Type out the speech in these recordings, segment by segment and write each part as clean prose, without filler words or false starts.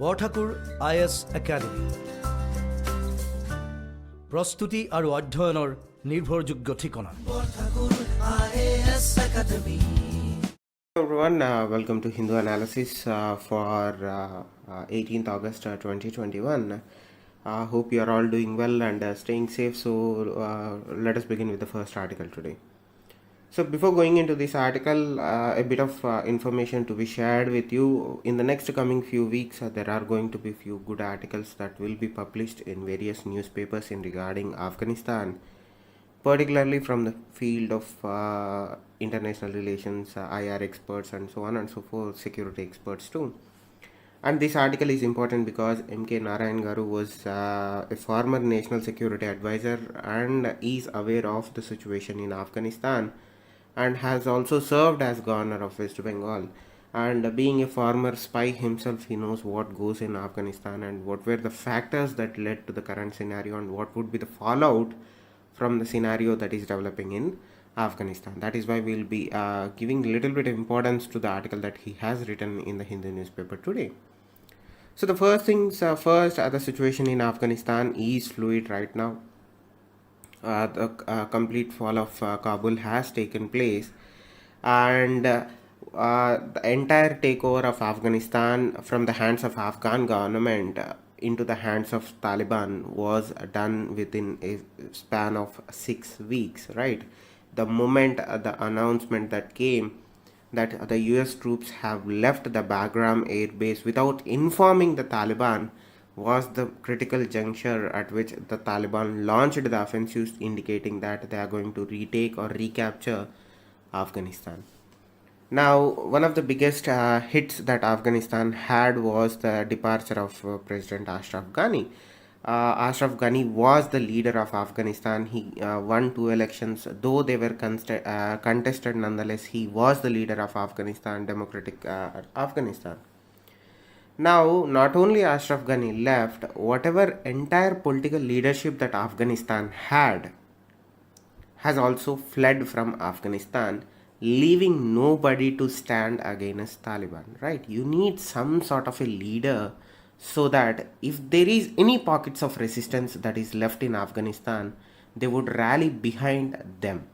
Borthakur IAS academy প্ৰস্তুতি আৰু অধ্যয়নৰ নিৰ্ভৰযোগ্য ঠিকনা Hello everyone, welcome to Hindu Analysis for 18th August 2021. Hope you are all doing well and staying safe. So let us begin with the first article today. So before going into this article, a bit of information to be shared with you. In the next coming few weeks, there are going to be few good articles that will be published in various newspapers in regarding Afghanistan, particularly from the field of international relations, IR experts and so on and so forth, security experts too. And this article is important because M.K. Narayan Garu was a former national security advisor and is aware of the situation in Afghanistan and has also served as governor of West Bengal. And being a former spy himself, he knows what goes in Afghanistan and what were the factors that led to the current scenario and what would be the fallout from the scenario that is developing in Afghanistan. That is why we'll be giving a little bit of importance to the article that he has written in the Hindu newspaper today. So the first things first, the situation in Afghanistan is fluid right now. The complete fall of Kabul has taken place, and the entire takeover of Afghanistan from the hands of Afghan government into the hands of Taliban was done within a span of 6 weeks, right? The moment the announcement that came that the US troops have left the Bagram air base without informing the Taliban was the critical juncture at which the Taliban launched the offensive, indicating that they are going to retake or recapture Afghanistan. Now, one of the biggest hits that Afghanistan had was the departure of President Ashraf Ghani. Ashraf Ghani was the leader of Afghanistan. He won 2 elections, though they were contested nonetheless. He was the leader of Afghanistan, democratic Afghanistan. Now, not only Ashraf Ghani left, whatever entire political leadership that Afghanistan had has also fled from Afghanistan, leaving nobody to stand against Taliban, right? You need some sort of a leader so that if there is any pockets of resistance that is left in Afghanistan, they would rally behind them.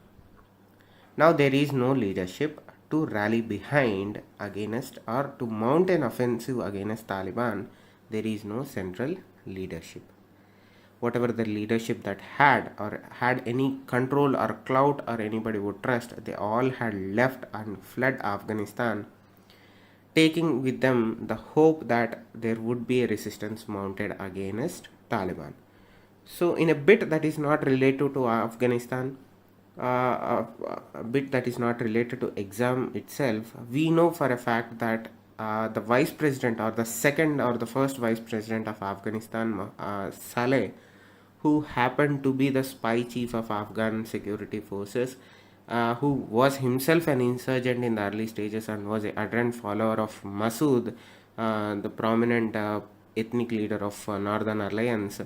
Now there is no leadership to rally behind against or to mount an offensive against Taliban. There is no central leadership. Whatever the leadership that had or had any control or clout or anybody would trust, they all had left and fled Afghanistan, taking with them the hope that there would be a resistance mounted against Taliban. So in a bit that is not related to Afghanistan, a bit that is not related to exam itself, we know for a fact that the vice president or the second or the first vice president of Afghanistan, Saleh, who happened to be the spy chief of Afghan security forces, who was himself an insurgent in the early stages and was an ardent follower of Masood, the prominent ethnic leader of Northern Alliance,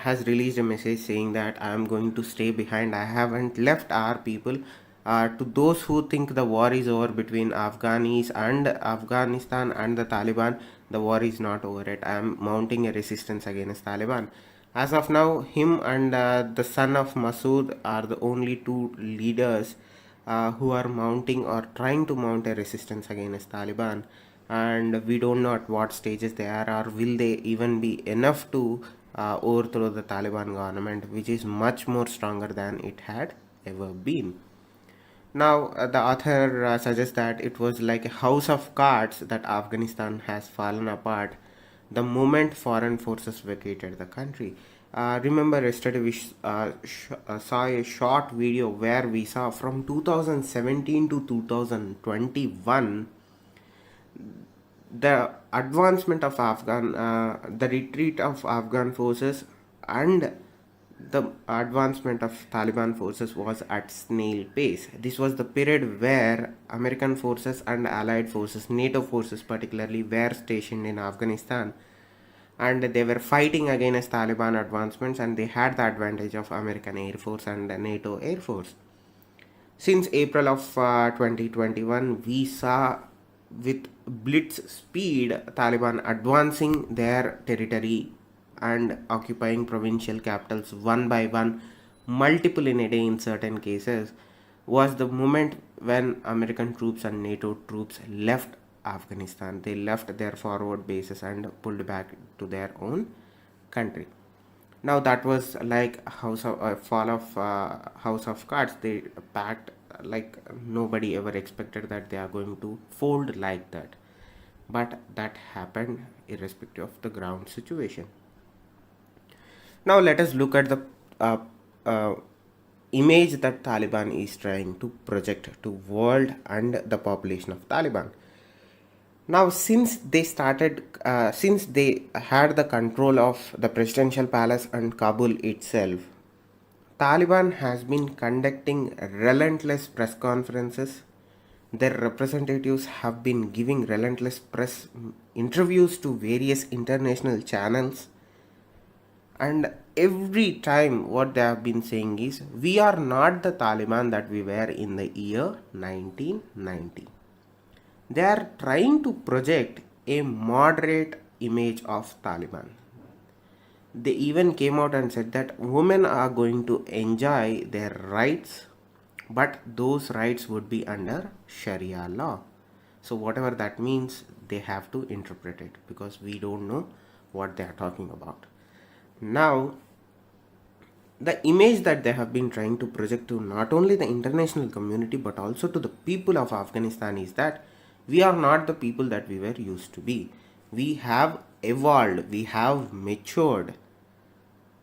has released a message saying that I am going to stay behind. I haven't left our people. To those who think the war is over between Afghanis and Afghanistan and the Taliban, the war is not over yet. I am mounting a resistance against Taliban. As of now, him and the son of Masood are the only 2 leaders who are mounting or trying to mount a resistance against Taliban, and we don't know at what stages they are or will they even be enough to overthrow the Taliban government, which is much more stronger than it had ever been. Now, the author suggests that it was like a house of cards that Afghanistan has fallen apart the moment foreign forces vacated the country. Remember, yesterday we saw a short video where we saw from 2017 to 2021 the advancement of the retreat of Afghan forces and the advancement of Taliban forces was at snail pace. This was the period where American forces and allied forces, NATO forces particularly, were stationed in Afghanistan, and they were fighting against Taliban advancements, and they had the advantage of American Air Force and NATO Air Force. Since April of 2021, we saw with blitz speed, Taliban advancing their territory and occupying provincial capitals one by one, multiple in a day in certain cases, was the moment when American troops and NATO troops left Afghanistan. They left their forward bases and pulled back to their own country. Now that was like house of fall of house of cards. They packed like nobody ever expected that they are going to fold like that, but that happened irrespective of the ground situation. Now let us look at the uh, uh, image that Taliban is trying to project to world and the population of Taliban. Now, since they had the control of the presidential palace and Kabul itself, Taliban has been conducting relentless press conferences. Their representatives have been giving relentless press interviews to various international channels, and every time what they have been saying is, we are not the Taliban that we were in the year 1990. They are trying to project a moderate image of Taliban. They even came out and said that women are going to enjoy their rights, but those rights would be under Sharia law. So, whatever that means, they have to interpret it because we don't know what they are talking about. Now, the image that they have been trying to project to not only the international community but also to the people of Afghanistan is that we are not the people that we were used to be. We have evolved, we have matured,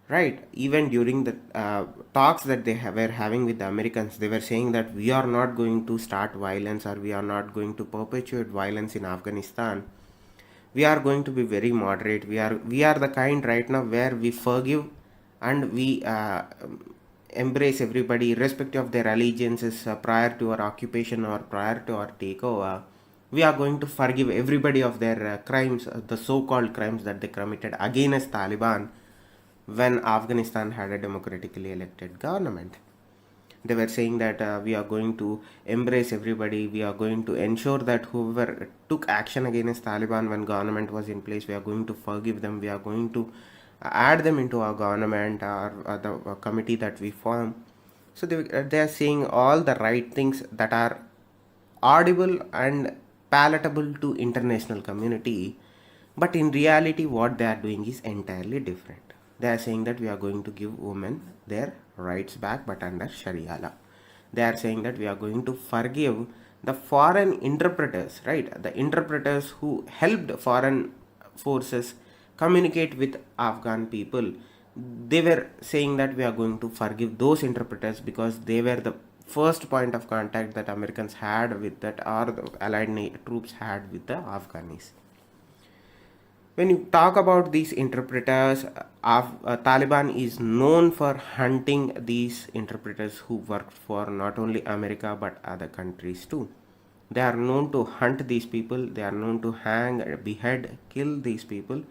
right? Even during the talks that were having with the Americans, they were saying that we are not going to start violence or we are not going to perpetuate violence in Afghanistan. We are going to be very moderate. We are the kind right now where we forgive and we embrace everybody irrespective of their allegiances prior to our occupation or prior to our takeover. We are going to forgive everybody of their crimes, the so-called crimes that they committed against Taliban when Afghanistan had a democratically elected government. They were saying that we are going to embrace everybody. We are going to ensure that whoever took action against Taliban when government was in place, we are going to forgive them. We are going to add them into our government or the committee that we form. So they are saying all the right things that are audible and palatable to international community, but in reality what they are doing is entirely different. They are saying that we are going to give women their rights back but under Sharia law. They are saying that we are going to forgive the foreign interpreters, right? The interpreters who helped foreign forces communicate with Afghan people. They were saying that we are going to forgive those interpreters because they were the first point of contact that Americans had with that, or the allied troops had with the Afghanis. When you talk about these interpreters, Taliban is known for hunting these interpreters who worked for not only America but other countries too. They are known to hunt these people, they are known to hang, behead, kill these people,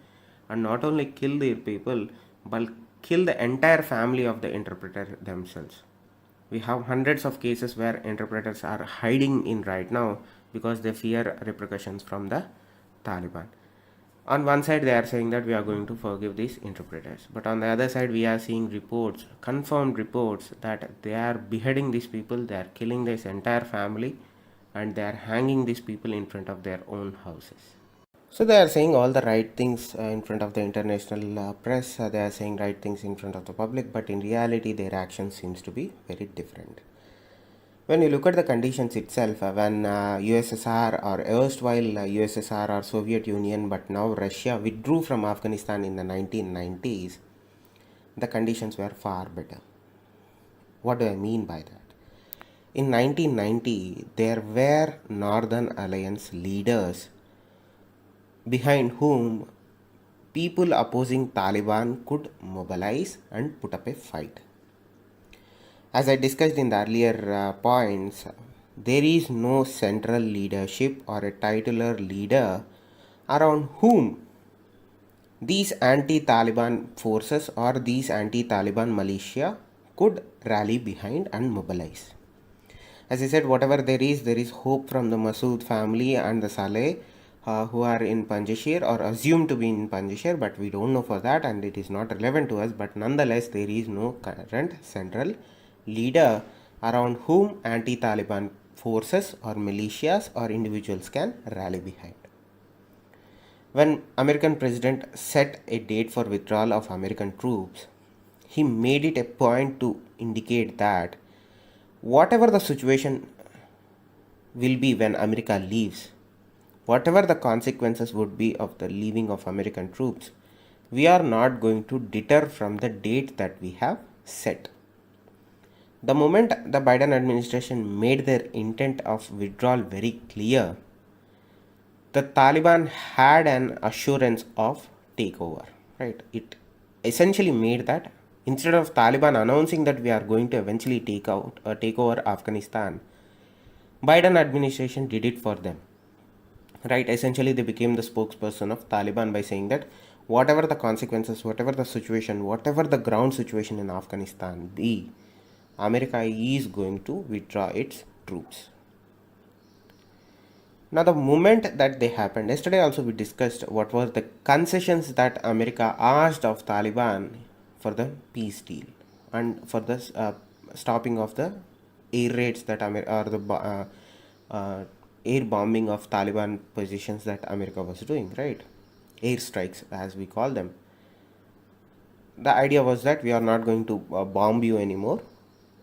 and not only kill their people but kill the entire family of the interpreter themselves. We have hundreds of cases where interpreters are hiding in right now because they fear repercussions from the Taliban. On one side they are saying that we are going to forgive these interpreters, but on the other side we are seeing reports, confirmed reports, that they are beheading these people, they are killing this entire family, and they are hanging these people in front of their own houses. So they are saying all the right things in front of the international press, they are saying right things in front of the public, but in reality their action seems to be very different. When you look at the conditions itself, when USSR or erstwhile USSR or Soviet Union, but now Russia withdrew from Afghanistan in the 1990s, the conditions were far better. What do I mean by that? In 1990, there were Northern Alliance leaders behind whom people opposing Taliban could mobilize and put up a fight. As I discussed in the earlier points, there is no central leadership or a titular leader around whom these anti-Taliban forces or these anti-Taliban militia could rally behind and mobilize. As I said, whatever there is hope from the Masood family and the Saleh who are in Panjshir or assumed to be in Panjshir, but we don't know for that and it is not relevant to us. But nonetheless, there is no current central leader around whom anti-Taliban forces or militias or individuals can rally behind. When American president set a date for withdrawal of American troops, he made it a point to indicate that whatever the situation will be when America leaves, whatever the consequences would be of the leaving of American troops, we are not going to deter from the date that we have set. The moment the Biden administration made their intent of withdrawal very clear, the Taliban had an assurance of takeover, right? It essentially made that instead of Taliban announcing that we are going to eventually take over Afghanistan, Biden administration did it for them, right? Essentially, they became the spokesperson of Taliban by saying that whatever the consequences, whatever the situation, whatever the ground situation in Afghanistan be, America is going to withdraw its troops. Now, the moment that they happened, yesterday also we discussed what were the concessions that America asked of Taliban for the peace deal and for the stopping of the air raids that air bombing of Taliban positions that America was doing, right? Air strikes, as we call them. The idea was that we are not going to bomb you anymore.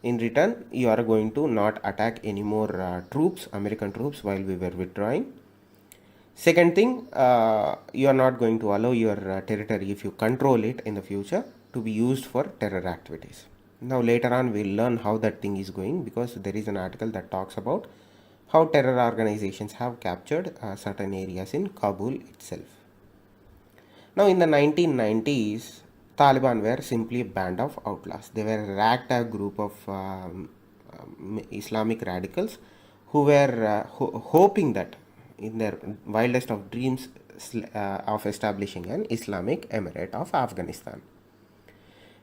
In return, you are going to not attack any more troops, American troops, while we were withdrawing. Second thing, you are not going to allow your territory, if you control it in the future, to be used for terror activities. Now later on we'll learn how that thing is going, because there is an article that talks about how terror organizations have captured certain areas in Kabul itself. Now in the 1990s, Taliban were simply a band of outlaws. They were a ragtag group of Islamic radicals who were hoping that in their wildest of dreams of establishing an Islamic Emirate of Afghanistan.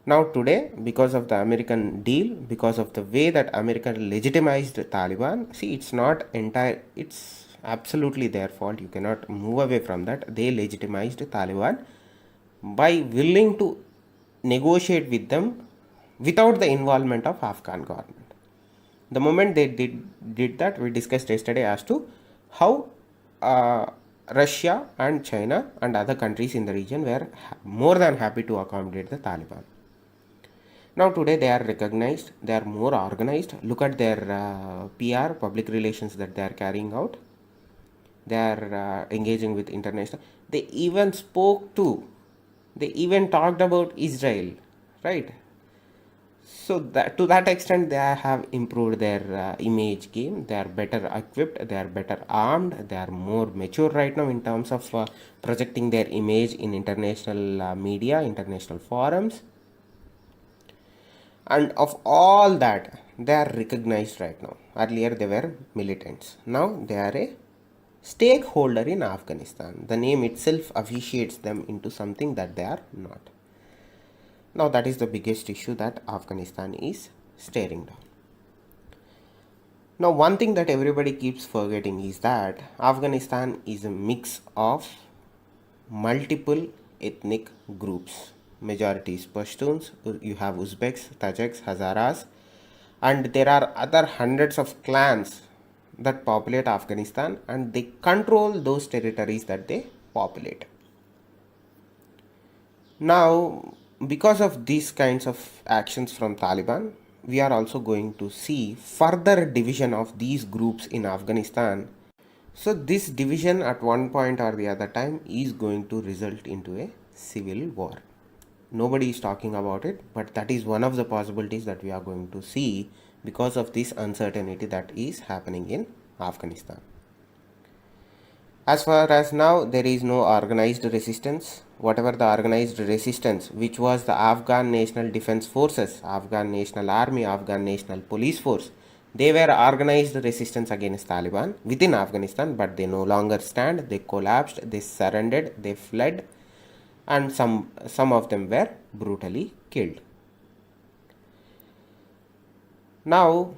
Now today, because of the American deal, because of the way that America legitimized Taliban, see, it's absolutely their fault. You cannot move away from that. They legitimized Taliban by willing to negotiate with them without the involvement of Afghan government. The moment they did that, we discussed yesterday as to how Russia and China and other countries in the region were more than happy to accommodate the Taliban. Now today they are recognized, they are more organized. Look at their PR, public relations that they are carrying out. They are engaging with international. They even talked about Israel, right? So that to that extent they have improved their image game. They are better equipped, they are better armed, they are more mature right now in terms of projecting their image in international media, international forums. And of all that, they are recognized right now. Earlier they were militants. Now they are a stakeholder in Afghanistan. The name itself officiates them into something that they are not. Now that is the biggest issue that Afghanistan is staring down. Now one thing that everybody keeps forgetting is that Afghanistan is a mix of multiple ethnic groups. Majority is Pashtuns, you have Uzbeks, Tajiks, Hazaras, and there are other hundreds of clans that populate Afghanistan, and they control those territories that they populate. Now, because of these kinds of actions from Taliban, we are also going to see further division of these groups in Afghanistan. So this division at one point or the other time is going to result into a civil war. Nobody is talking about it, but that is one of the possibilities that we are going to see because of this uncertainty that is happening in Afghanistan. As far as now, there is no organized resistance. Whatever the organized resistance, which was the Afghan National Defense Forces, Afghan National Army, Afghan National Police Force, they were organized resistance against Taliban within Afghanistan, but they no longer stand. They collapsed, they surrendered, they fled, and some of them were brutally killed. Now,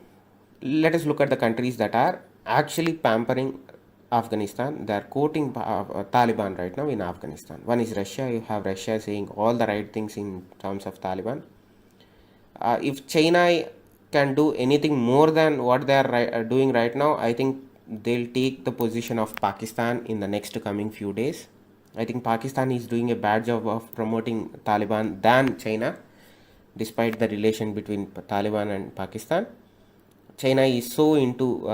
let us look at the countries that are actually pampering Afghanistan. They are quoting Taliban right now in Afghanistan. One is Russia. You have Russia saying all the right things in terms of Taliban. If China can do anything more than what they are doing right now, I think they'll take the position of Pakistan in the next coming few days. I think Pakistan is doing a bad job of promoting Taliban than China, despite the relation between Taliban and Pakistan. China is so into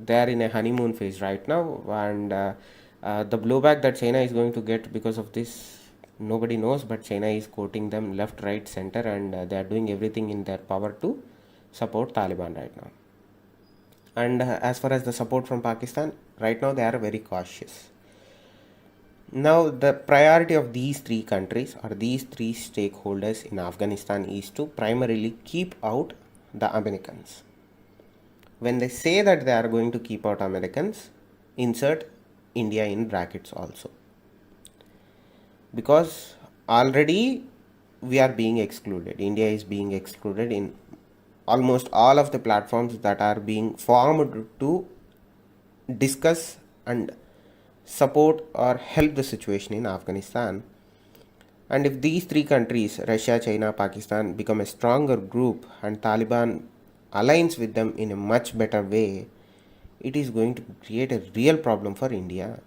they are in a honeymoon phase right now, and the blowback that China is going to get because of this, nobody knows. But China is quoting them left, right, center, and they are doing everything in their power to support Taliban right now. And as far as the support from Pakistan, right now they are very cautious. Now, the priority of these three countries or these three stakeholders in Afghanistan is to primarily keep out the Americans. When they say that they are going to keep out Americans, insert India in brackets also. Because already we are being excluded. India is being excluded in almost all of the platforms that are being formed to discuss and support or help the situation in Afghanistan. And if these three countries, Russia, China, Pakistan, become a stronger group and Taliban aligns with them in a much better way, it is going to create a real problem for India.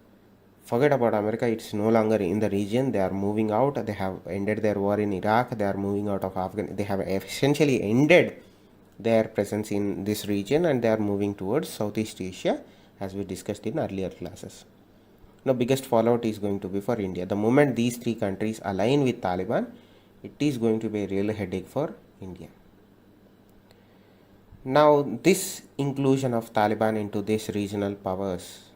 Forget about America, it's no longer in the region. They are moving out. They have ended their war in Iraq. They are moving out of Afghanistan. They have essentially ended their presence in this region, and they are moving towards Southeast Asia, as we discussed in earlier classes. Now, biggest fallout is going to be for India. The moment these three countries align with Taliban, it is going to be a real headache for India. Now, this inclusion of Taliban into these regional powers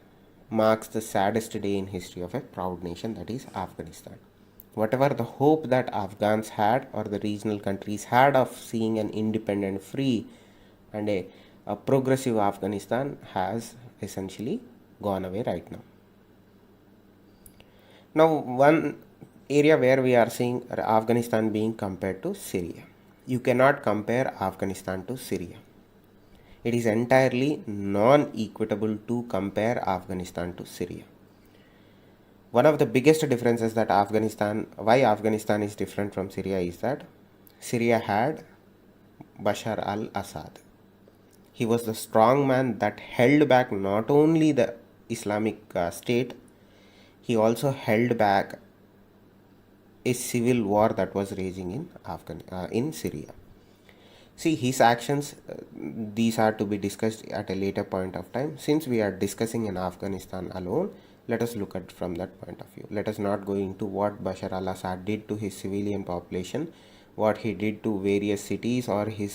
marks the saddest day in history of a proud nation, that is Afghanistan. Whatever the hope that Afghans had or the regional countries had of seeing an independent, free, and a progressive Afghanistan has essentially gone away right now. Now, one area where we are seeing Afghanistan being compared to Syria. You cannot compare Afghanistan to Syria. It is entirely non-equitable to compare Afghanistan to Syria. One of the biggest differences that why Afghanistan is different from Syria is that Syria had Bashar al-Assad. He was the strong man that held back not only the Islamic State, he also held back a civil war that was raging in Syria. See, his actions, these are to be discussed at a later point of time. Since we are discussing in Afghanistan alone, let us look at from that point of view. Let us not go into what Bashar al-Assad did to his civilian population, what he did to various cities, or his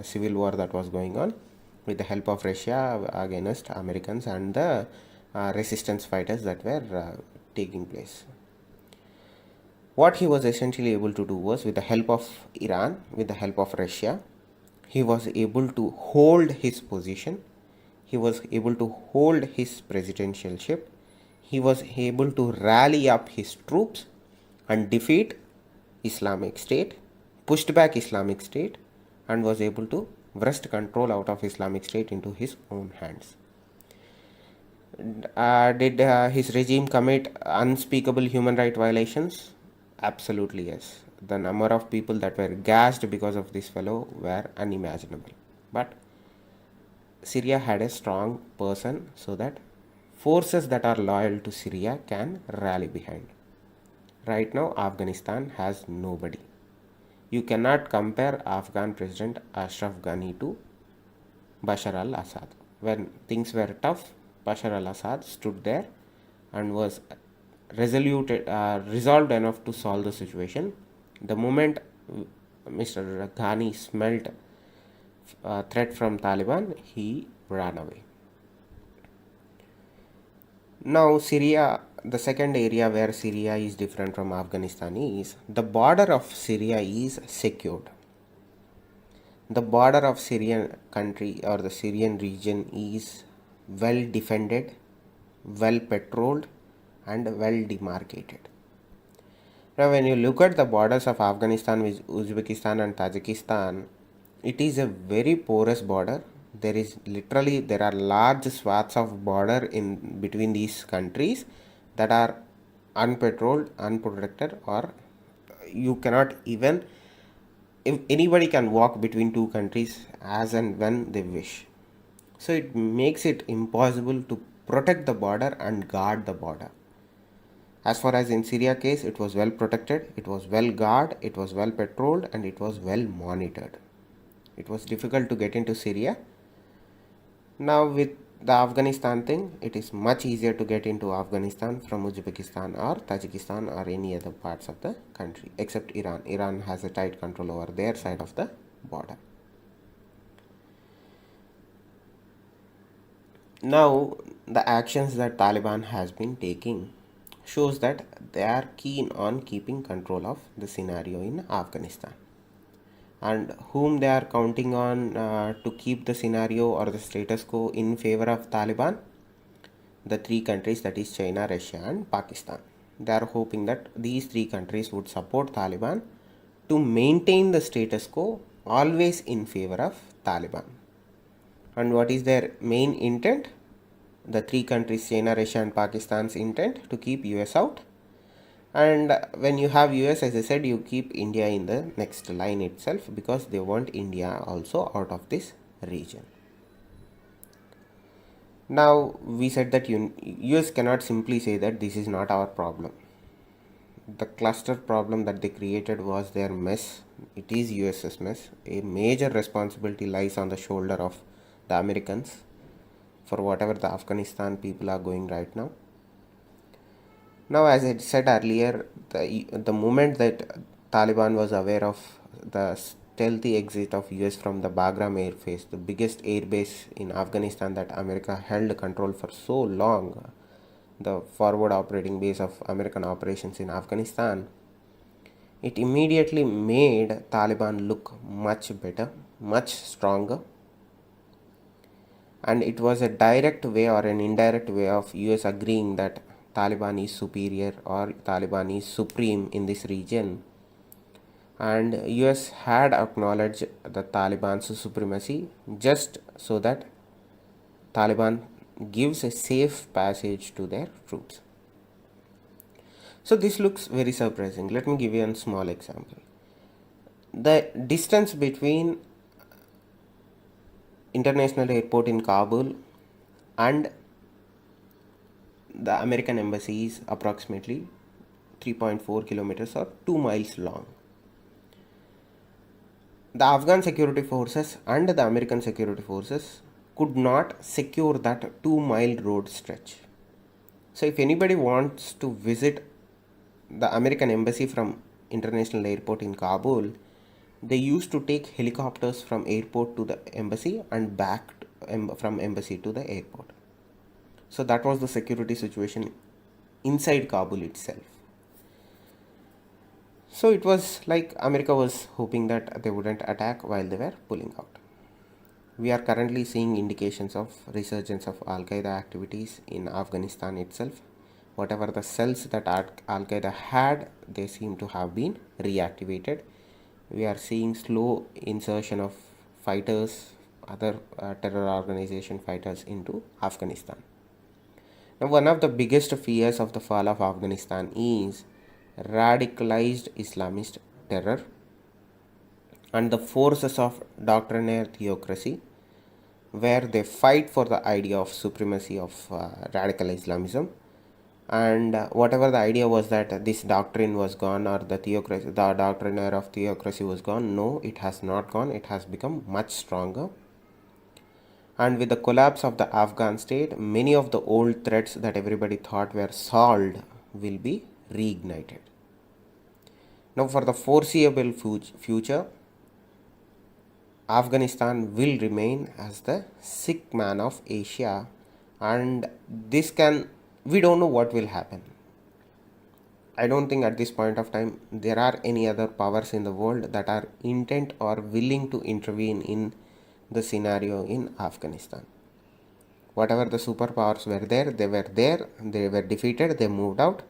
civil war that was going on with the help of Russia against Americans and the resistance fighters that were taking place. What he was essentially able to do was, with the help of Iran, with the help of Russia, he was able to hold his position, he was able to hold his presidentialship, he was able to rally up his troops and defeat Islamic State, pushed back Islamic State, and was able to wrest control out of Islamic State into his own hands. Did his regime commit unspeakable human rights violations? Absolutely yes. The number of people that were gassed because of this fellow were unimaginable. But Syria had a strong person so that forces that are loyal to Syria can rally behind. Right now, Afghanistan has nobody. You cannot compare Afghan President Ashraf Ghani to Bashar al-Assad. When things were tough, Bashar al-Assad stood there and was resolved enough to solve the situation. The moment Mr. Ghani smelled threat from Taliban, he ran away. Now, Syria, the second area where Syria is different from Afghanistan is the border of Syria is secured. The border of Syrian country or the Syrian region is well defended, well patrolled, and well demarcated. Now, when you look at the borders of Afghanistan with Uzbekistan and Tajikistan, it is a very porous border. There are large swaths of border in between these countries that are unpatrolled, unprotected, or you cannot even, if anybody can walk between two countries as and when they wish. So it makes it impossible to protect the border and guard the border. As far as in Syria case, it was well protected, it was well guarded, it was well patrolled, and it was well monitored. It was difficult to get into Syria. Now with the Afghanistan thing, it is much easier to get into Afghanistan from Uzbekistan or Tajikistan or any other parts of the country except Iran. Iran has a tight control over their side of the border. Now the actions that Taliban has been taking shows that they are keen on keeping control of the scenario in Afghanistan. And whom they are counting on to keep the scenario or the status quo in favor of Taliban? The three countries, that is China, Russia, and Pakistan. They are hoping that these three countries would support Taliban to maintain the status quo always in favor of Taliban. And what is their main intent? The three countries, China, Russia, and Pakistan's intent to keep US out. And when you have US, as I said, you keep India in the next line itself because they want India also out of this region. Now we said that US cannot simply say that this is not our problem. The cluster problem that they created was their mess. It is US's mess. A major responsibility lies on the shoulder of the Americans for whatever the Afghanistan people are going right now. Now, as I said earlier, the moment that Taliban was aware of the stealthy exit of US from the Bagram airbase, the biggest airbase in Afghanistan that America held control for so long, the forward operating base of American operations in Afghanistan, it immediately made Taliban look much better, much stronger. And it was a direct way or an indirect way of US agreeing that Taliban is superior or Taliban is supreme in this region, and US had acknowledged the Taliban's supremacy just so that Taliban gives a safe passage to their troops. So this looks very surprising. Let me give you a small example. The distance between international airport in Kabul and the American embassy is approximately 3.4 kilometers or 2 miles long. The Afghan security forces and the American security forces could not secure that 2-mile road stretch. So if anybody wants to visit the American embassy from international airport in Kabul, they used to take helicopters from airport to the embassy and back from embassy to the airport. So that was the security situation inside Kabul itself. So it was like America was hoping that they wouldn't attack while they were pulling out. We are currently seeing indications of resurgence of Al-Qaeda activities in Afghanistan itself. Whatever the cells that Al-Qaeda had, they seem to have been reactivated. We are seeing slow insertion of fighters, other terror organization fighters into Afghanistan. Now, one of the biggest fears of the fall of Afghanistan is radicalized Islamist terror and the forces of doctrinaire theocracy, where they fight for the idea of supremacy of radical Islamism. And whatever the idea was that this doctrine was gone or the doctrinaire of theocracy was gone, no, it has not gone. It has become much stronger. And with the collapse of the Afghan state, many of the old threats that everybody thought were solved will be reignited. Now, for the foreseeable future, Afghanistan will remain as the sick man of Asia, and we don't know what will happen. I don't think at this point of time there are any other powers in the world that are intent or willing to intervene in the scenario in Afghanistan. Whatever the superpowers were there, they were defeated, they moved out,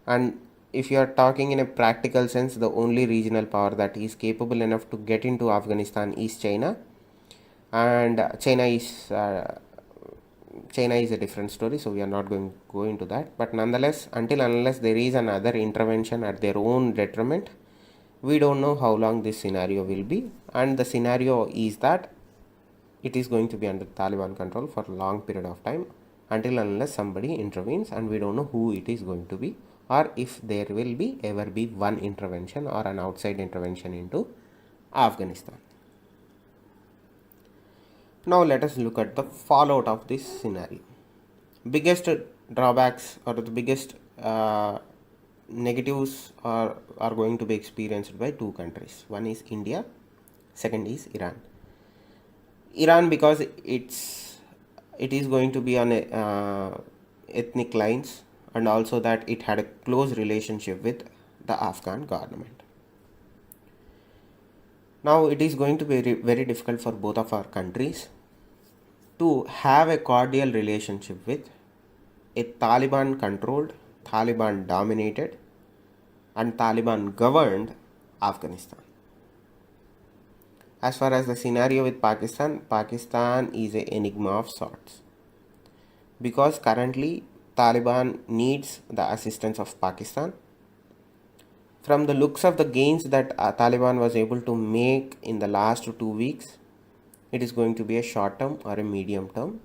and if you are talking in a practical sense, the only regional power that is capable enough to get into Afghanistan is China, and China is a different story, so we are not going to go into that. But nonetheless, until unless there is another intervention at their own detriment, we don't know how long this scenario will be. And the scenario is that it is going to be under Taliban control for a long period of time, until unless somebody intervenes, and we don't know who it is going to be, or if there will be ever be one intervention or an outside intervention into Afghanistan. Now let us look at the fallout of this scenario. Biggest drawbacks or the biggest negatives are going to be experienced by two countries. One is India, second is Iran. Iran, because it is going to be on ethnic lines, and also that it had a close relationship with the Afghan government. Now it is going to be very difficult for both of our countries to have a cordial relationship with a Taliban controlled, Taliban dominated, and Taliban governed Afghanistan. As far as the scenario with Pakistan, Pakistan is an enigma of sorts, because currently Taliban needs the assistance of Pakistan. From the looks of the gains that Taliban was able to make in the last 2 weeks, it is going to be a short term or a medium term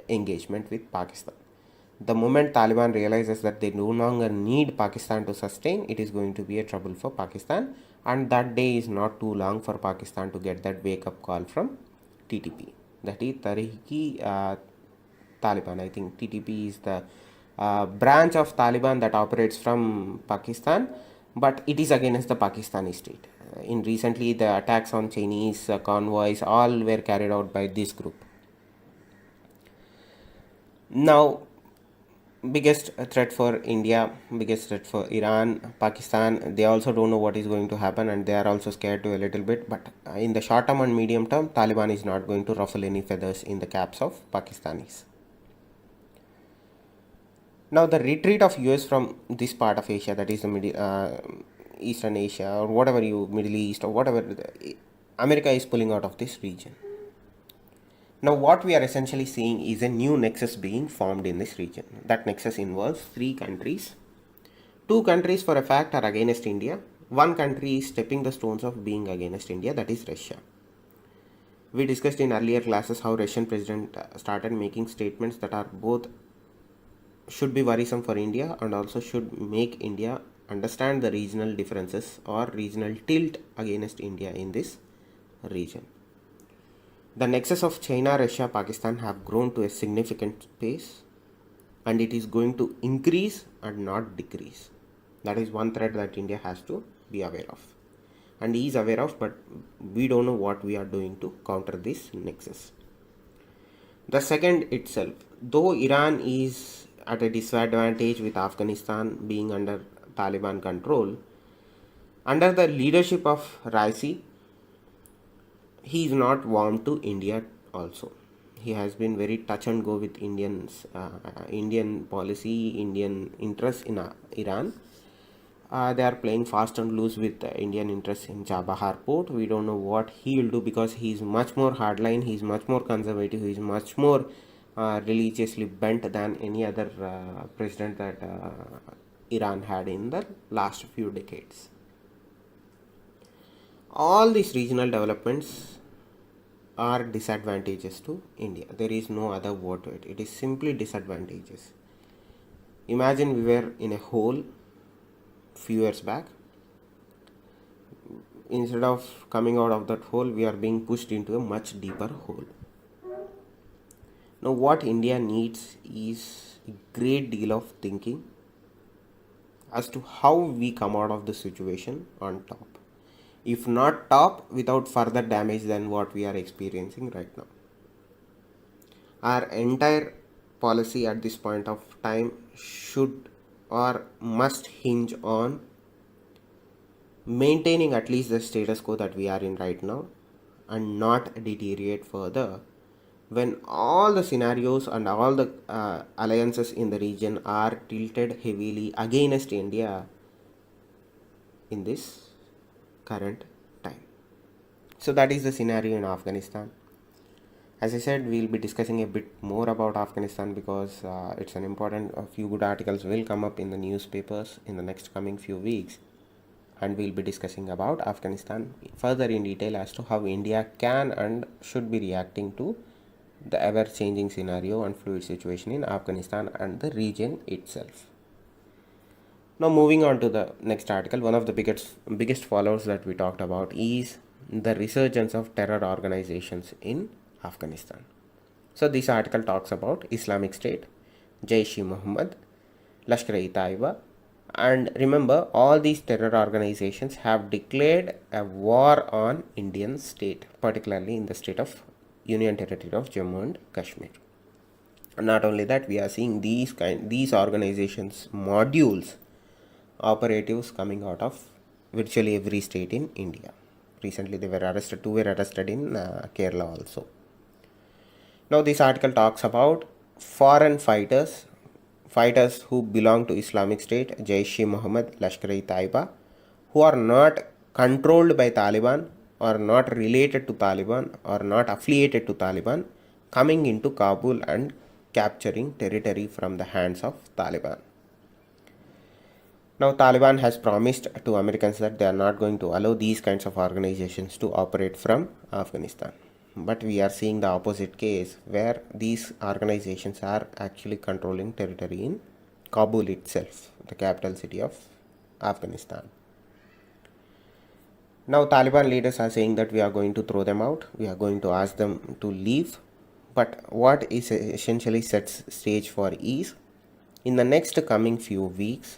engagement with Pakistan. The moment Taliban realizes that they no longer need Pakistan to sustain, it is going to be a trouble for Pakistan, and that day is not too long for Pakistan to get that wake up call from TTP, that is Taliban. I think TTP is the branch of Taliban that operates from Pakistan, but it is against the Pakistani state. In recently, the attacks on Chinese convoys all were carried out by this group. Now, biggest threat for India, biggest threat for Iran, Pakistan, they also don't know what is going to happen, and they are also scared to a little bit. But in the short term and medium term, Taliban is not going to ruffle any feathers in the caps of Pakistanis. Now the retreat of US from this part of Asia, that is the Eastern Asia, or whatever Middle East, or whatever, America is pulling out of this region. Now what we are essentially seeing is a new nexus being formed in this region. That nexus involves three countries. Two countries for a fact are against India. One country is stepping the stones of being against India, that is Russia. We discussed in earlier classes how Russian president started making statements that are both should be worrisome for India and also should make India understand the regional differences or regional tilt against India in this region. The nexus of China, Russia, Pakistan have grown to a significant pace, and it is going to increase and not decrease. That is one threat that India has to be aware of, and is aware of, but we don't know what we are doing to counter this nexus. The second itself, though Iran is at a disadvantage with Afghanistan being under Taliban control, under the leadership of Raisi, he is not warm to India also. He has been very touch and go with Indian policy, Indian interests in Iran. They are playing fast and loose with Indian interests in Chabahar port. We don't know what he will do, because he is much more hardline, he is much more conservative, he is much more religiously bent than any other president that Iran had in the last few decades. All these regional developments are disadvantages to India. There is no other word to it. It is simply disadvantages. Imagine we were in a hole few years back. Instead of coming out of that hole, we are being pushed into a much deeper hole. Now what India needs is a great deal of thinking as to how we come out of the situation on top. If not top, without further damage than what we are experiencing right now. Our entire policy at this point of time should or must hinge on maintaining at least the status quo that we are in right now, and not deteriorate further when all the scenarios and all the alliances in the region are tilted heavily against India. in this current time. So that is the scenario in Afghanistan. As I said, we'll be discussing a bit more about Afghanistan because it's an important, a few good articles will come up in the newspapers in the next coming few weeks, and we'll be discussing about Afghanistan further in detail as to how India can and should be reacting to the ever changing scenario and fluid situation in Afghanistan and the region itself. Now moving on to the next article, one of the biggest followers that we talked about is the resurgence of terror organizations in Afghanistan. So this article talks about Islamic State, Jaish-e-Mohammed, Lashkar-e-Taiba, and remember, all these terror organizations have declared a war on Indian state, particularly in the state of Union Territory of Jammu and Kashmir. Not only that, we are seeing these organizations modules operatives coming out of virtually every state in India. Recently, two were arrested in Kerala also. Now, this article talks about foreign fighters who belong to Islamic State, Jaish-e-Mohammed, Lashkar-e-Taiba, who are not controlled by Taliban or not related to Taliban or not affiliated to Taliban, coming into Kabul and capturing territory from the hands of Taliban. Now, Taliban has promised to Americans that they are not going to allow these kinds of organizations to operate from Afghanistan. But we are seeing the opposite case where these organizations are actually controlling territory in Kabul itself, the capital city of Afghanistan. Now, Taliban leaders are saying that we are going to throw them out, we are going to ask them to leave. But what is essentially sets stage for is in the next coming few weeks,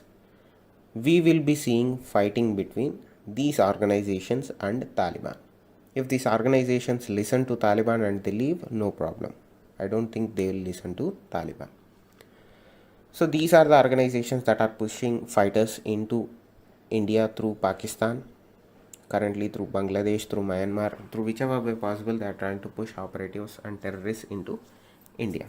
we will be seeing fighting between these organizations and Taliban. If these organizations listen to Taliban and they leave, no problem. I don't think they will listen to Taliban. So these are the organizations that are pushing fighters into India through Pakistan, currently through Bangladesh, through Myanmar, through whichever way possible they are trying to push operatives and terrorists into India.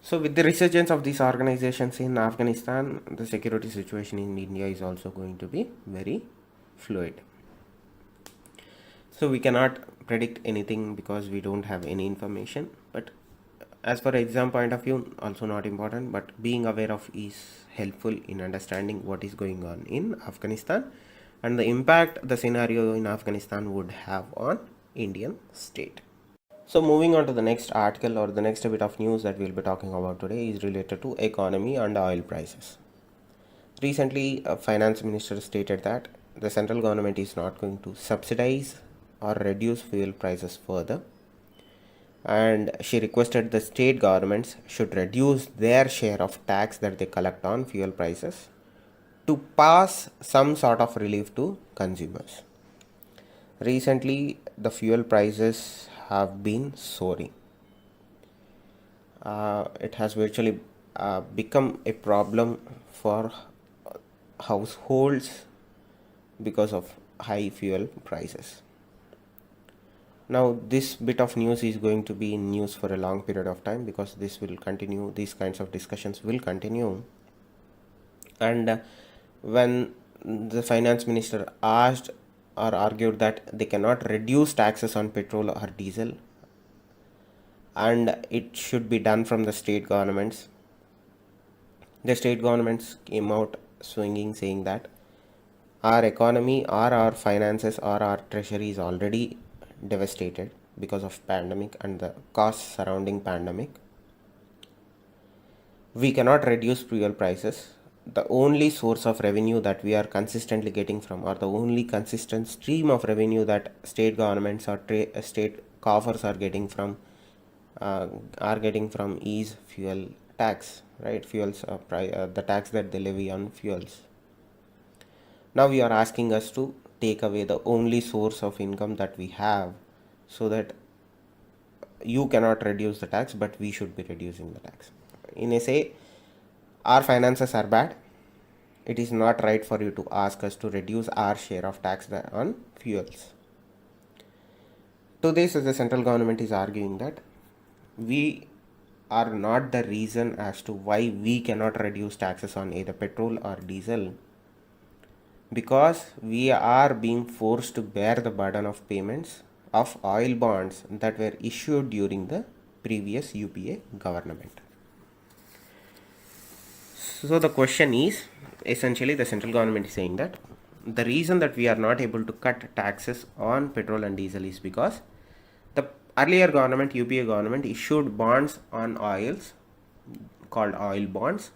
So with the resurgence of these organizations in Afghanistan, the security situation in India is also going to be very fluid. So we cannot predict anything because we don't have any information. But as for exam point of view, also not important, but being aware of is helpful in understanding what is going on in Afghanistan and the impact the scenario in Afghanistan would have on Indian state. So moving on to the next article or the next bit of news that we'll be talking about today is related to economy and oil prices. Recently, a finance minister stated that the central government is not going to subsidize or reduce fuel prices further, and she requested the state governments should reduce their share of tax that they collect on fuel prices to pass some sort of relief to consumers. Recently, the fuel prices have been soaring. It has virtually become a problem for households because of high fuel prices. Now, this bit of news is going to be in news for a long period of time because this will continue, these kinds of discussions will continue. And when the finance minister asked or argued that they cannot reduce taxes on petrol or diesel and it should be done from the state governments, the state governments came out swinging saying that our economy or our finances or our treasury is already devastated because of pandemic and the costs surrounding pandemic. We cannot reduce fuel prices. The only source of revenue that we are consistently getting from, or the only consistent stream of revenue that state governments or state coffers are getting from is fuel tax, right? Fuels, the tax that they levy on fuels. Now you are asking us to take away the only source of income that we have, so that you cannot reduce the tax, but we should be reducing the tax. In a say, our finances are bad. It is not right for you to ask us to reduce our share of tax on fuels. To this, the central government is arguing that we are not the reason as to why we cannot reduce taxes on either petrol or diesel. because we are being forced to bear the burden of payments of oil bonds that were issued during the previous UPA government. So the question is, essentially the central government is saying that the reason that we are not able to cut taxes on petrol and diesel is because the earlier government, UPA government, issued bonds on oils called oil bonds.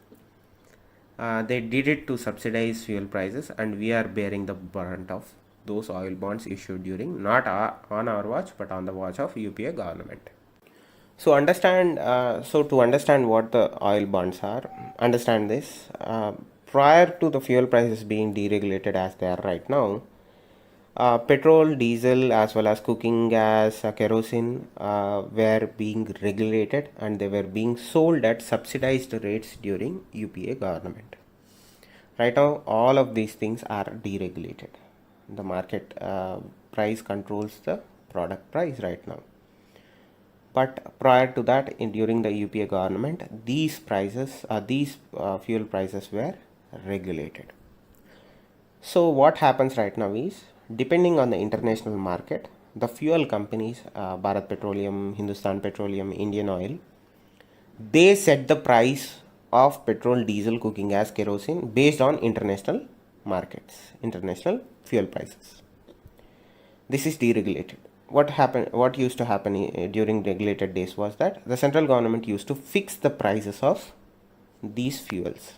They did it to subsidize fuel prices, and we are bearing the brunt of those oil bonds issued during not on our watch but on the watch of UPA government. So to understand what the oil bonds are, understand this. Prior to the fuel prices being deregulated as they are right now, petrol, diesel, as well as cooking gas, kerosene were being regulated, and they were being sold at subsidized rates during UPA government. Right now, all of these things are deregulated. The market price controls the product price right now. But prior to that, during the UPA government, these fuel prices were regulated. So what happens right now is, depending on the international market, the fuel companies, Bharat Petroleum, Hindustan Petroleum, Indian Oil, they set the price of petrol, diesel, cooking gas, kerosene based on international markets, international fuel prices. This is deregulated. What used to happen during regulated days was that the central government used to fix the prices of these fuels.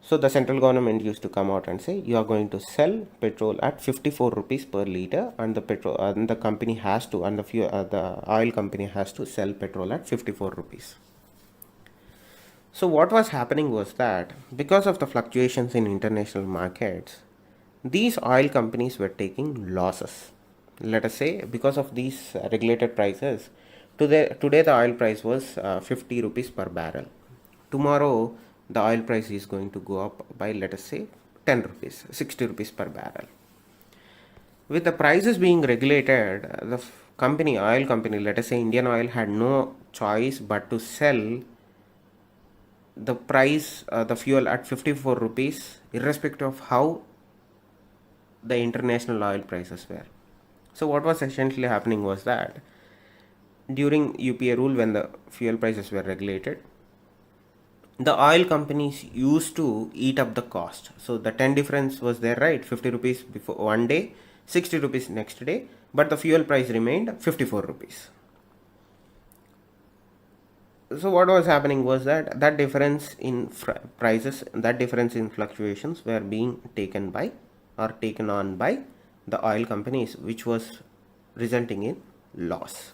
So the central government used to come out and say, you are going to sell petrol at 54 rupees per liter, and the company has to, and the oil company has to sell petrol at 54 rupees. So what was happening was that because of the fluctuations in international markets, these oil companies were taking losses. Let us say, because of these regulated prices, today the oil price was 50 rupees per barrel. Tomorrow the oil price is going to go up by, let us say, 10 rupees, 60 rupees per barrel. With the prices being regulated, the oil company, let us say Indian Oil, had no choice but to sell the fuel at 54 rupees, irrespective of how the international oil prices were. So what was essentially happening was that during UPA rule, when the fuel prices were regulated, the oil companies used to eat up the cost. So the 10 difference was there, right? 50 rupees before one day, 60 rupees next day, but the fuel price remained 54 rupees. So what was happening was that difference in prices, that difference in fluctuations were being taken on by the oil companies, which was resulting in loss.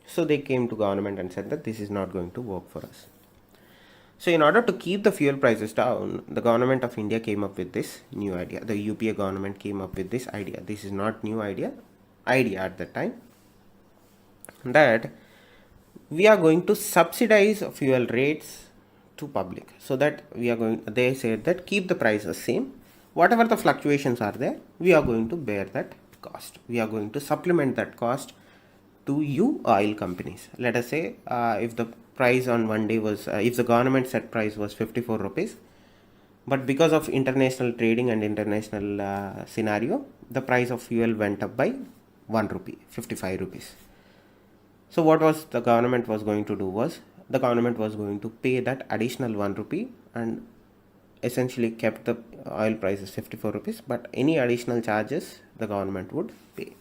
So they came to government and said that this is not going to work for us. So in order to keep the fuel prices down, the government of India came up with this new idea. The UPA government came up with this idea. This is not new idea at that time, that we are going to subsidize fuel rates to public, so that they said that keep the prices same, whatever the fluctuations are there, we are going to bear that cost. We are going to supplement that cost to you oil companies. Let us say if the price on one day was, if the government set price was 54 rupees, but because of international trading and international scenario, the price of fuel went up by 1 rupee, 55 rupees. So what was the government was going to do was, the government was going to pay that additional 1 rupee and essentially kept the oil prices 54 rupees, but any additional charges the government would pay.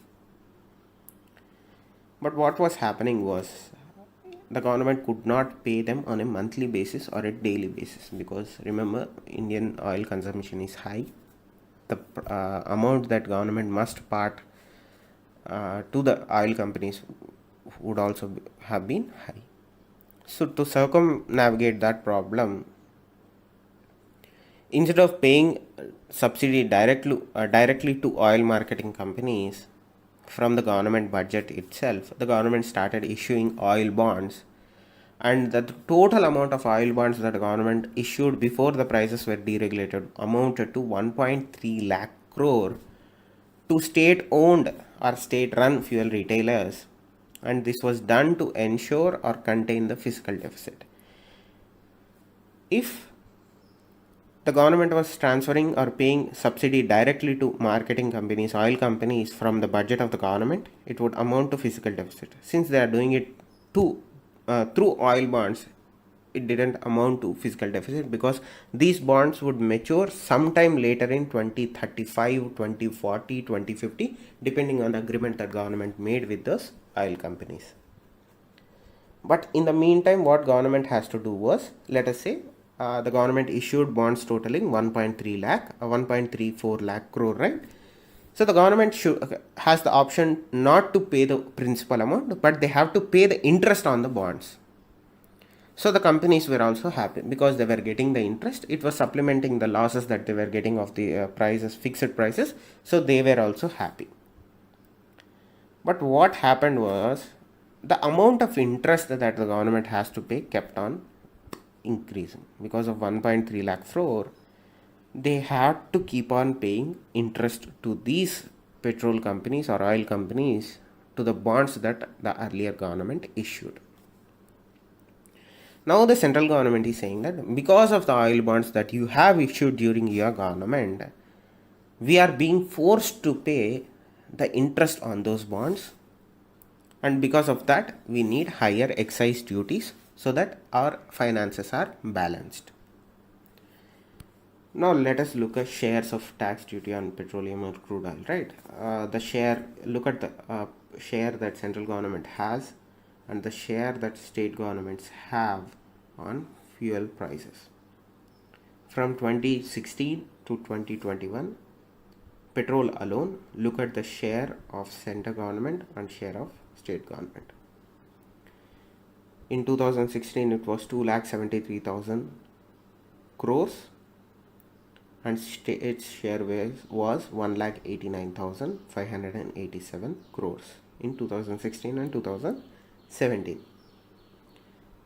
But what was happening was, the government could not pay them on a monthly basis or a daily basis, because remember, Indian oil consumption is high. The amount that government must part to the oil companies would also have been high. So to circumnavigate that problem, instead of paying subsidy directly to oil marketing companies from the government budget itself, the government started issuing oil bonds, and the total amount of oil bonds that the government issued before the prices were deregulated amounted to 1.3 lakh crore to state-owned or state-run fuel retailers, and this was done to ensure or contain the fiscal deficit. If the government was transferring or paying subsidy directly to marketing companies, oil companies from the budget of the government, it would amount to fiscal deficit. Since they are doing it through oil bonds, it didn't amount to fiscal deficit because these bonds would mature sometime later in 2035, 2040, 2050, depending on the agreement that government made with those oil companies. But in the meantime, what government has to do was, let us say, the government issued bonds totaling 1.34 lakh crore, right? So the government has the option not to pay the principal amount, but they have to pay the interest on the bonds. So the companies were also happy because they were getting the interest. It was supplementing the losses that they were getting of the prices, fixed prices. So they were also happy. But what happened was, the amount of interest that the government has to pay kept on increasing. Because of 1.3 lakh crore, they had to keep on paying interest to these petrol companies or oil companies to the bonds that the earlier government issued. Now the central government is saying that because of the oil bonds that you have issued during your government, we are being forced to pay the interest on those bonds, and because of that we need higher excise duties so that our finances are balanced. Now let us look at shares of tax duty on petroleum or crude oil, right? Look at the share that central government has and the share that state governments have on fuel prices. From 2016 to 2021, petrol alone, look at the share of center government and share of state government. In 2016, it was 2,73,000 crores and its share was 1,89,587 crores in 2016 and 2017.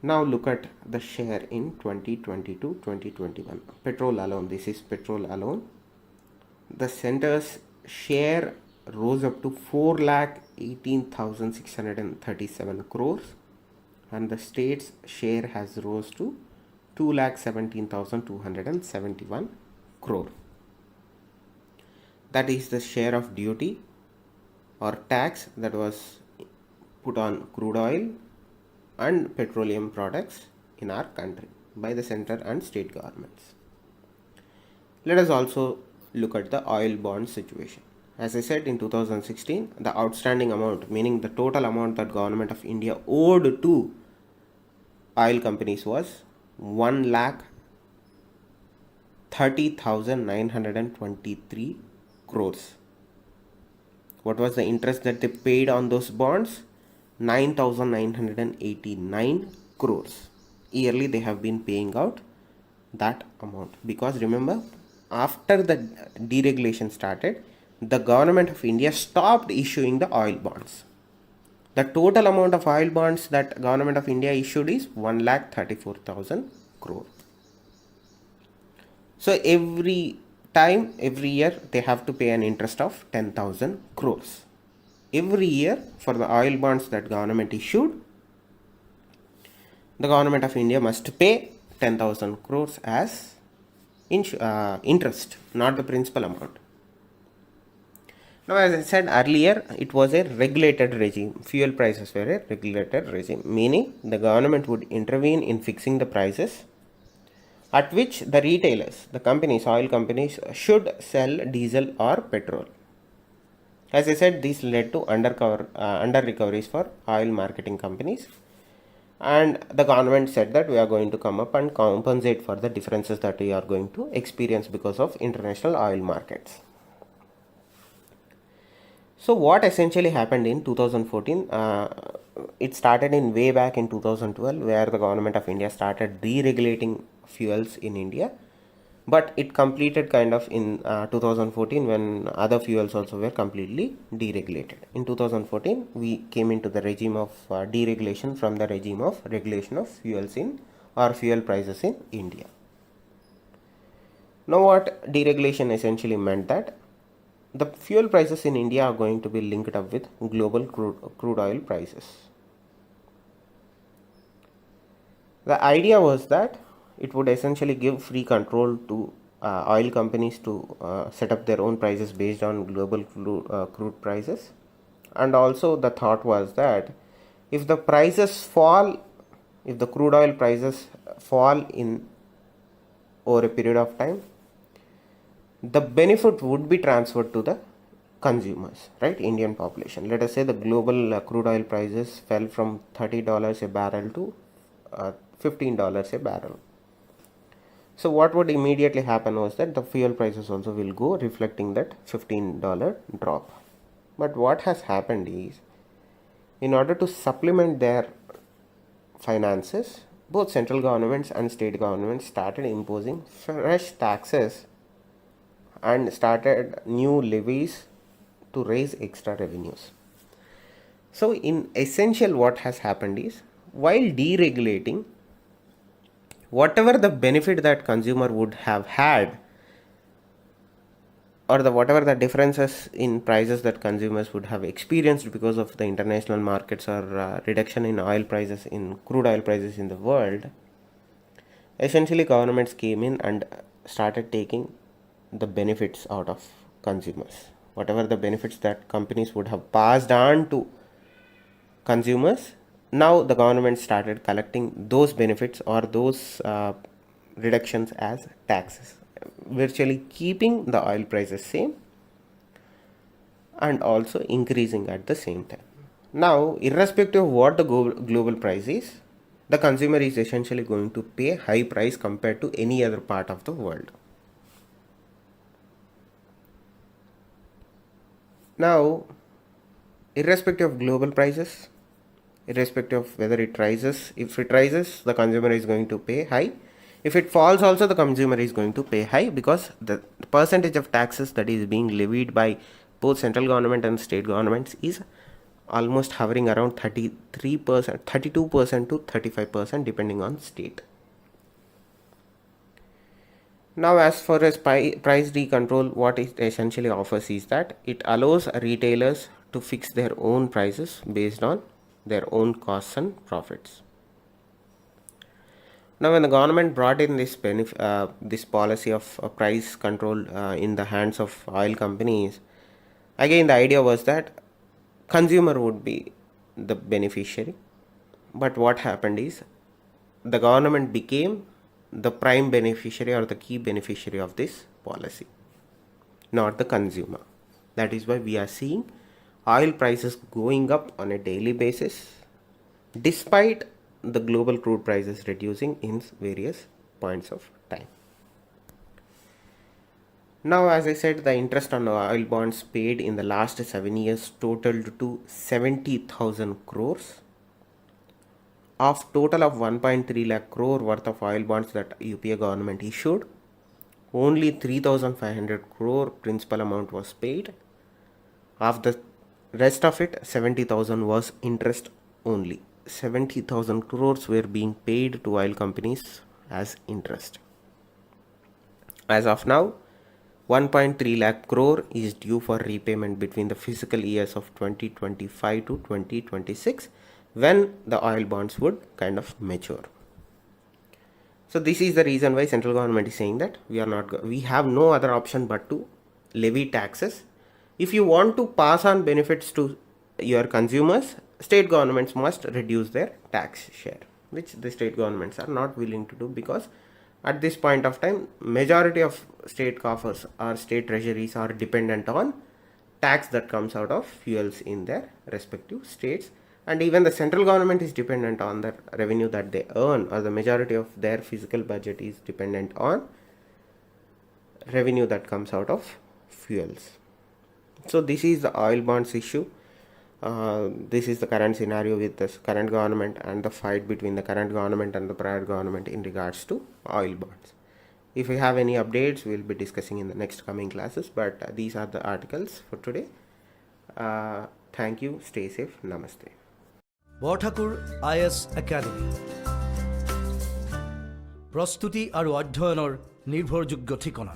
Now look at the share in 2020-2021. Petrol alone, this is petrol alone. The center's share rose up to 4,18,637 crores and the state's share has rose to 2,17,271 crore. That is the share of duty or tax that was put on crude oil and petroleum products in our country by the center and state governments. Let us also look at the oil bond situation. As I said, in 2016, the outstanding amount, meaning the total amount that Government of India owed to oil companies was 1,30,923 crores. What was the interest that they paid on those bonds? 9,989 crores. Yearly they have been paying out that amount, because remember, after the deregulation started, the Government of India stopped issuing the oil bonds. The total amount of oil bonds that Government of India issued is 1,34,000 crore. So every year they have to pay an interest of 10,000 crores. Every year for the oil bonds that government issued, the Government of India must pay 10,000 crores as interest, not the principal amount. Now, as I said earlier, it was a regulated regime. Fuel prices were a regulated regime, meaning the government would intervene in fixing the prices at which the retailers, the companies, oil companies, should sell diesel or petrol. As I said, this led to under recoveries for oil marketing companies, and the government said that we are going to come up and compensate for the differences that we are going to experience because of international oil markets. So what essentially happened in 2014, it started in way back in 2012, where the Government of India started deregulating fuels in India, but it completed kind of in 2014 when other fuels also were completely deregulated. In 2014, we came into the regime of deregulation from the regime of regulation of fuels or fuel prices in India. Now what deregulation essentially meant that the fuel prices in India are going to be linked up with global crude oil prices. The idea was that it would essentially give free control to oil companies to set up their own prices based on global crude prices. And also the thought was that if the prices fall, if the crude oil prices fall in over a period of time, the benefit would be transferred to the consumers, right? Indian population. Let us say the global crude oil prices fell from $30 a barrel to $15 a barrel. So what would immediately happen was that the fuel prices also will go, reflecting that $15 drop. But what has happened is, in order to supplement their finances, both central governments and state governments started imposing fresh taxes and started new levies to raise extra revenues. So in essential, what has happened is, while deregulating, whatever the benefit that consumer would have had, or whatever the differences in prices that consumers would have experienced because of the international markets or reduction in oil prices, in crude oil prices in the world, essentially governments came in and started taking the benefits out of consumers. Whatever the benefits that companies would have passed on to consumers, now the government started collecting those benefits or those reductions as taxes, virtually keeping the oil prices same and also increasing at the same time. Now, irrespective of what the global price is, the consumer is essentially going to pay high price compared to any other part of the world. Now, irrespective of global prices, irrespective of whether it rises, if it rises, the consumer is going to pay high. If it falls also, the consumer is going to pay high, because the percentage of taxes that is being levied by both central government and state governments is almost hovering around 33%, 32% to 35% depending on state. Now, as far as price decontrol, what it essentially offers is that it allows retailers to fix their own prices based on their own costs and profits. Now, when the government brought in this this policy of price control in the hands of oil companies, again the idea was that consumer would be the beneficiary. But what happened is, the government became the prime beneficiary or the key beneficiary of this policy, not the consumer. That is why we are seeing oil prices going up on a daily basis, despite the global crude prices reducing in various points of time. Now, as I said, the interest on oil bonds paid in the last 7 years totaled to 70,000 crores. Of total of 1.3 lakh crore worth of oil bonds that UPA government issued, only 3,500 crore principal amount was paid. Of the rest of it, 70,000 was interest only. 70,000 crores were being paid to oil companies as interest. As of now, 1.3 lakh crore is due for repayment between the fiscal years of 2025 to 2026, when the oil bonds would kind of mature. So this is the reason why central government is saying that we have no other option but to levy taxes. If you want to pass on benefits to your consumers, state governments must reduce their tax share, which the state governments are not willing to do, because at this point of time, majority of state coffers or state treasuries are dependent on tax that comes out of fuels in their respective states. And even the central government is dependent on the revenue that they earn, or the majority of their fiscal budget is dependent on revenue that comes out of fuels. So this is the oil bonds issue. This is the current scenario with the current government and the fight between the current government and the prior government in regards to oil bonds. If you have any updates, we will be discussing in the next coming classes, but these are the articles for today. Thank you. Stay safe. Namaste. Borthakur IAS academy প্ৰস্তুতি আৰু অধ্যয়নৰ নিৰ্ভৰযোগ্য ঠিকনা।